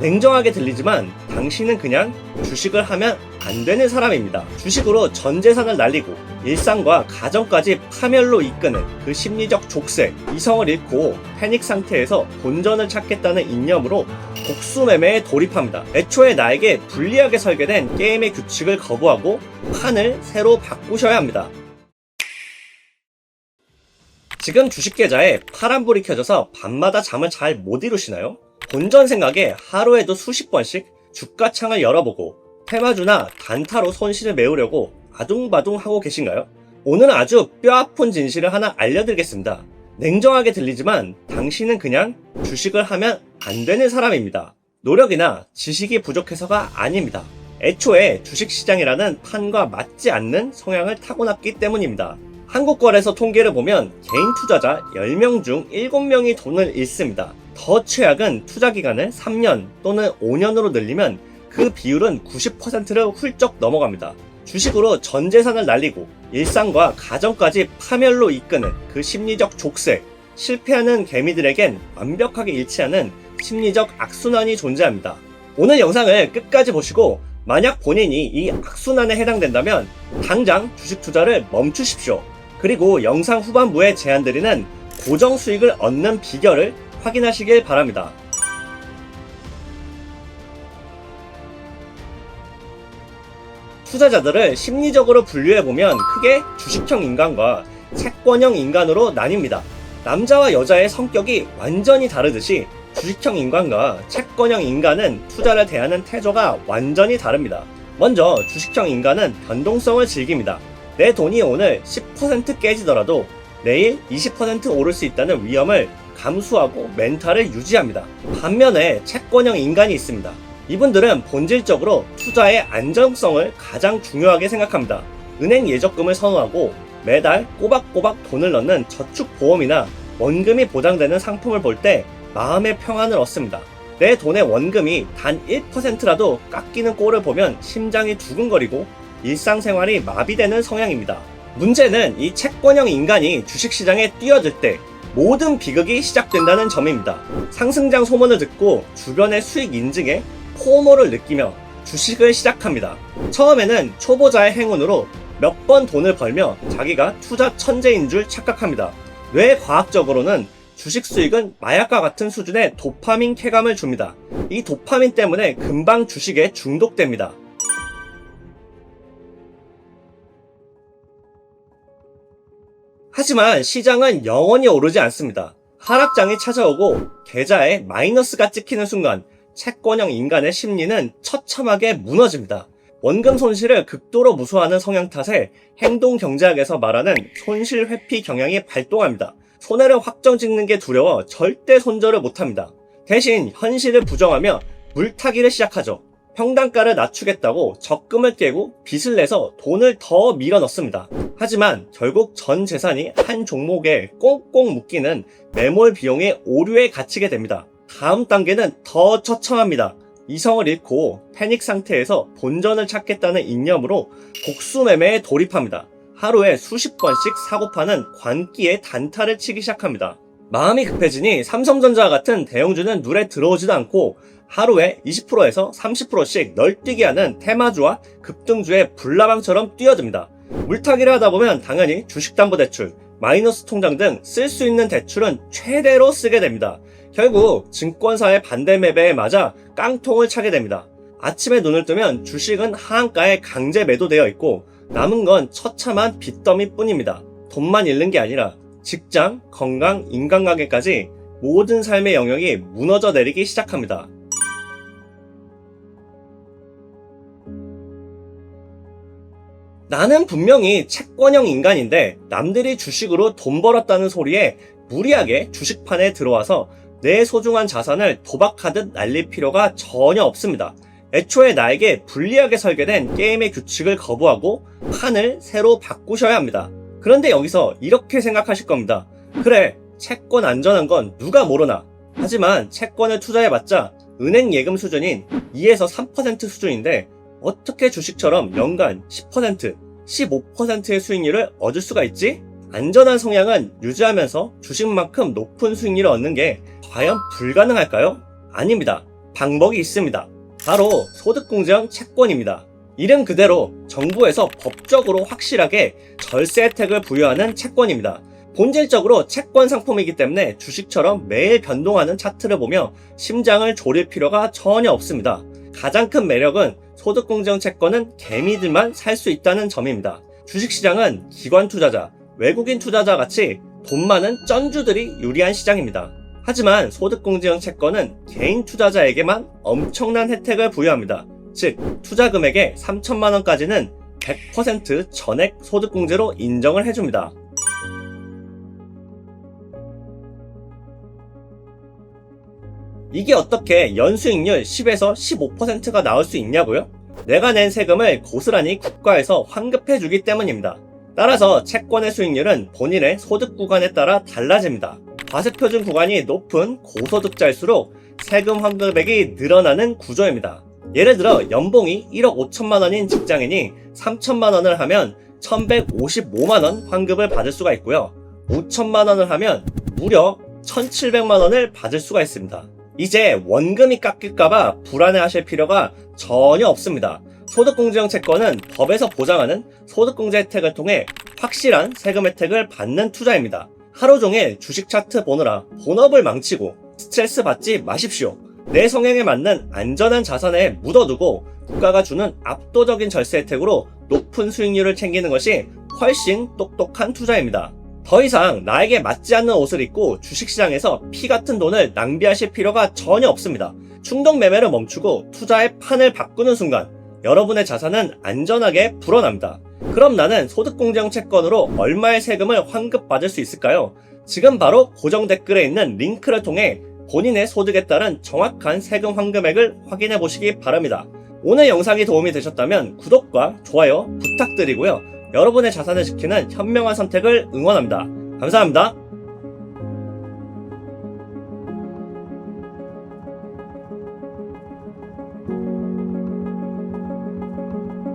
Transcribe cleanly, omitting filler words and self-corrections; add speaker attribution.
Speaker 1: 냉정하게 들리지만 당신은 그냥 주식을 하면 안 되는 사람입니다. 주식으로 전 재산을 날리고 일상과 가정까지 파멸로 이끄는 그 심리적 족쇄, 이성을 잃고 패닉 상태에서 본전을 찾겠다는 이념으로 복수매매에 돌입합니다. 애초에 나에게 불리하게 설계된 게임의 규칙을 거부하고 판을 새로 바꾸셔야 합니다. 지금 주식 계좌에 파란불이 켜져서 밤마다 잠을 잘 못 이루시나요? 본전 생각에 하루에도 수십 번씩 주가창을 열어보고 테마주나 단타로 손실을 메우려고 아둥바둥 하고 계신가요? 오늘은 아주 뼈아픈 진실을 하나 알려드리겠습니다. 냉정하게 들리지만 당신은 그냥 주식을 하면 안 되는 사람입니다. 노력이나 지식이 부족해서가 아닙니다. 애초에 주식시장이라는 판과 맞지 않는 성향을 타고났기 때문입니다. 한국거래소 통계를 보면 개인 투자자 10명 중 7명이 돈을 잃습니다. 더 최악은 투자 기간을 3년 또는 5년으로 늘리면 그 비율은 90%를 훌쩍 넘어갑니다. 주식으로 전 재산을 날리고 일상과 가정까지 파멸로 이끄는 그 심리적 족쇄, 실패하는 개미들에겐 완벽하게 일치하는 심리적 악순환이 존재합니다. 오늘 영상을 끝까지 보시고 만약 본인이 이 악순환에 해당된다면 당장 주식 투자를 멈추십시오. 그리고 영상 후반부에 제안드리는 고정 수익을 얻는 비결을 확인하시길 바랍니다. 투자자들을 심리적으로 분류해보면 크게 주식형 인간과 채권형 인간으로 나뉩니다. 남자와 여자의 성격이 완전히 다르듯이 주식형 인간과 채권형 인간은 투자를 대하는 태도가 완전히 다릅니다. 먼저 주식형 인간은 변동성을 즐깁니다. 내 돈이 오늘 10% 깨지더라도 내일 20% 오를 수 있다는 위험을 감수하고 멘탈을 유지합니다. 반면에 채권형 인간이 있습니다. 이분들은 본질적으로 투자의 안정성을 가장 중요하게 생각합니다. 은행 예적금을 선호하고 매달 꼬박꼬박 돈을 넣는 저축보험이나 원금이 보장되는 상품을 볼 때 마음의 평안을 얻습니다. 내 돈의 원금이 단 1%라도 깎이는 꼴을 보면 심장이 두근거리고 일상생활이 마비되는 성향입니다. 문제는 이 채권형 인간이 주식시장에 뛰어들 때 모든 비극이 시작된다는 점입니다. 상승장 소문을 듣고 주변의 수익 인증에 포모를 느끼며 주식을 시작합니다. 처음에는 초보자의 행운으로 몇 번 돈을 벌며 자기가 투자 천재인 줄 착각합니다. 뇌과학적으로는 주식 수익은 마약과 같은 수준의 도파민 쾌감을 줍니다. 이 도파민 때문에 금방 주식에 중독됩니다. 하지만 시장은 영원히 오르지 않습니다. 하락장이 찾아오고 계좌에 마이너스가 찍히는 순간 채권형 인간의 심리는 처참하게 무너집니다. 원금 손실을 극도로 무서워하는 성향 탓에 행동경제학에서 말하는 손실 회피 경향이 발동합니다. 손해를 확정 짓는 게 두려워 절대 손절을 못합니다. 대신 현실을 부정하며 물타기를 시작하죠. 평단가를 낮추겠다고 적금을 깨고 빚을 내서 돈을 더 밀어 넣습니다. 하지만 결국 전 재산이 한 종목에 꽁꽁 묶이는 매몰 비용의 오류에 갇히게 됩니다. 다음 단계는 더 처참합니다. 이성을 잃고 패닉 상태에서 본전을 찾겠다는 이념으로 복수매매에 돌입합니다. 하루에 수십 번씩 사고파는 관기에 단타를 치기 시작합니다. 마음이 급해지니 삼성전자와 같은 대형주는 눈에 들어오지도 않고 하루에 20%에서 30%씩 널뛰게 하는 테마주와 급등주의 불나방처럼 뛰어듭니다. 물타기를 하다 보면 당연히 주식담보대출, 마이너스 통장 등 쓸 수 있는 대출은 최대로 쓰게 됩니다. 결국 증권사의 반대 매매에 맞아 깡통을 차게 됩니다. 아침에 눈을 뜨면 주식은 하한가에 강제 매도되어 있고 남은 건 처참한 빚더미 뿐입니다. 돈만 잃는 게 아니라 직장, 건강, 인간관계까지 모든 삶의 영역이 무너져 내리기 시작합니다. 나는 분명히 채권형 인간인데 남들이 주식으로 돈 벌었다는 소리에 무리하게 주식판에 들어와서 내 소중한 자산을 도박하듯 날릴 필요가 전혀 없습니다. 애초에 나에게 불리하게 설계된 게임의 규칙을 거부하고 판을 새로 바꾸셔야 합니다. 그런데 여기서 이렇게 생각하실 겁니다. 그래, 채권 안전한 건 누가 모르나. 하지만 채권을 투자해봤자 은행 예금 수준인 2에서 3% 수준인데 어떻게 주식처럼 연간 10%, 15%의 수익률을 얻을 수가 있지? 안전한 성향은 유지하면서 주식만큼 높은 수익률을 얻는 게 과연 불가능할까요? 아닙니다. 방법이 있습니다. 바로 소득공제형 채권입니다. 이름 그대로 정부에서 법적으로 확실하게 절세 혜택을 부여하는 채권입니다. 본질적으로 채권 상품이기 때문에 주식처럼 매일 변동하는 차트를 보며 심장을 졸일 필요가 전혀 없습니다. 가장 큰 매력은 소득공제형 채권은 개미들만 살 수 있다는 점입니다. 주식시장은 기관 투자자, 외국인 투자자 같이 돈 많은 쩐주들이 유리한 시장입니다. 하지만 소득공제형 채권은 개인 투자자에게만 엄청난 혜택을 부여합니다. 즉, 투자 금액의 3천만 원까지는 100% 전액 소득공제로 인정을 해줍니다. 이게 어떻게 연수익률 10에서 15%가 나올 수 있냐고요? 내가 낸 세금을 고스란히 국가에서 환급해주기 때문입니다. 따라서 채권의 수익률은 본인의 소득 구간에 따라 달라집니다. 과세표준 구간이 높은 고소득자일수록 세금 환급액이 늘어나는 구조입니다. 예를 들어 연봉이 1억 5천만 원인 직장인이 3천만 원을 하면 1155만 원 환급을 받을 수가 있고요. 5천만 원을 하면 무려 1700만 원을 받을 수가 있습니다. 이제 원금이 깎일까봐 불안해하실 필요가 전혀 없습니다. 소득공제형 채권은 법에서 보장하는 소득공제 혜택을 통해 확실한 세금 혜택을 받는 투자입니다. 하루 종일 주식 차트 보느라 본업을 망치고 스트레스 받지 마십시오. 내 성향에 맞는 안전한 자산에 묻어두고 국가가 주는 압도적인 절세 혜택으로 높은 수익률을 챙기는 것이 훨씬 똑똑한 투자입니다. 더 이상 나에게 맞지 않는 옷을 입고 주식시장에서 피 같은 돈을 낭비하실 필요가 전혀 없습니다. 충동 매매를 멈추고 투자의 판을 바꾸는 순간 여러분의 자산은 안전하게 불어납니다. 그럼 나는 소득공제형 채권으로 얼마의 세금을 환급받을 수 있을까요? 지금 바로 고정 댓글에 있는 링크를 통해 본인의 소득에 따른 정확한 세금 환급액을 확인해 보시기 바랍니다. 오늘 영상이 도움이 되셨다면 구독과 좋아요 부탁드리고요. 여러분의 자산을 지키는 현명한 선택을 응원합니다. 감사합니다.